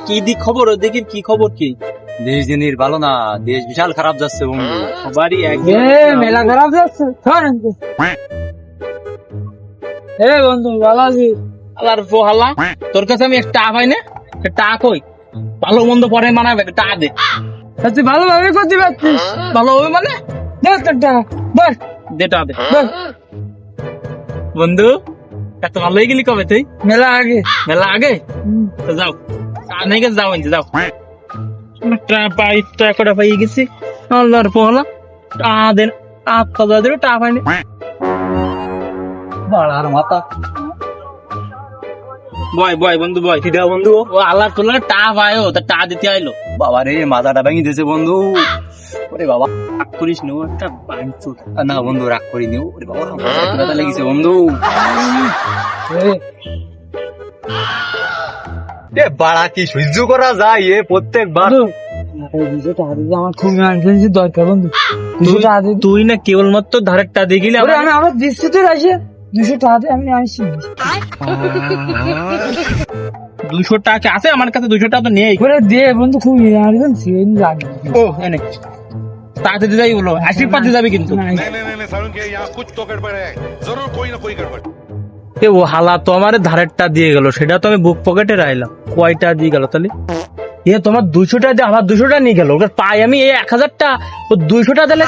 কি দিক খবর ওদিকের কি খবর কি? দেশ দিনের ভালো না, দেশ বিশাল খারাপ যাচ্ছে বন্ধু। সবারই মেলা খারাপ যাচ্ছে। বন্ধু ভালো আছি। আলার পোহালা তোর কাছে আমি একটা পাই না, একটা কই ভালো মন্দ পরে মানাবে, একটা দে। তুই ভালোভাবে করতে পারছিস? ভালো হবে মানে দেখ তোর টাকা বল। দেটা দে বল। বন্ধু। এত ভালো হয়ে গেলি কবে তুই? মেলা আগে। মেলা আগে তো যাও, নাই গেছে যাও, যাও টাকা পাই গেছি। আল্লাহর পোহালা টা দেন, টাকা দেবে, টাকা পাইনি। বাড়ার মাথা। বয় বয় বন্ধু বয়, কি দেওয়া বন্ধু? ও আল্লাহ তোলা টা পায়ও, তা টা দিতে আইলো। বাবা রে, মাথাটা ভেঙে দিয়েছে বন্ধু। ওরে বাবা, রাগ করিস নো, একটা বাঞ্চুর। না বন্ধু, রাগ করিনি। ওরে বাবা, মাথায় ব্যথা লেগেছে বন্ধু। এ বাড়া, কি সহ্য করা যায় এ প্রত্যেকবার? আমার খুব ইমার্জেন্সি দরকার বন্ধু। 200 টাকা দে। তুই না কেবলমাত্র ধারের টা দিয়ে গেলি ওরে, আমি আমার দিচ্ছি তো আসে 200 টাকা দে, আমি আসছি। 200 টাকা আছে আমার কাছে, 200 টাকা তো নেই। ওরে দে বন্ধু, খুব ইমার্জেন্সি লাগে। ও এনে তাড়াতাড়ি যাই বলো, 80 পাতে যাবে কিন্তু। না, नहीं सारुण के यहाँ कुछ तो गड़बड़ है, जरूर कोई ना कोई गड़बड़। এ ও হালা তো আমার ধারেরটা দিয়ে গেল, সেটা তো আমি বুক পকেটে রাখলাম। কয়টা দিয়ে গেল তাহলে? এ তোমার 200 টাকা দিয়ে আমার 200 টাকা নিয়ে গেল। ওটা পাই আমি এই 1000 টা, ও 200 টাকা দিলে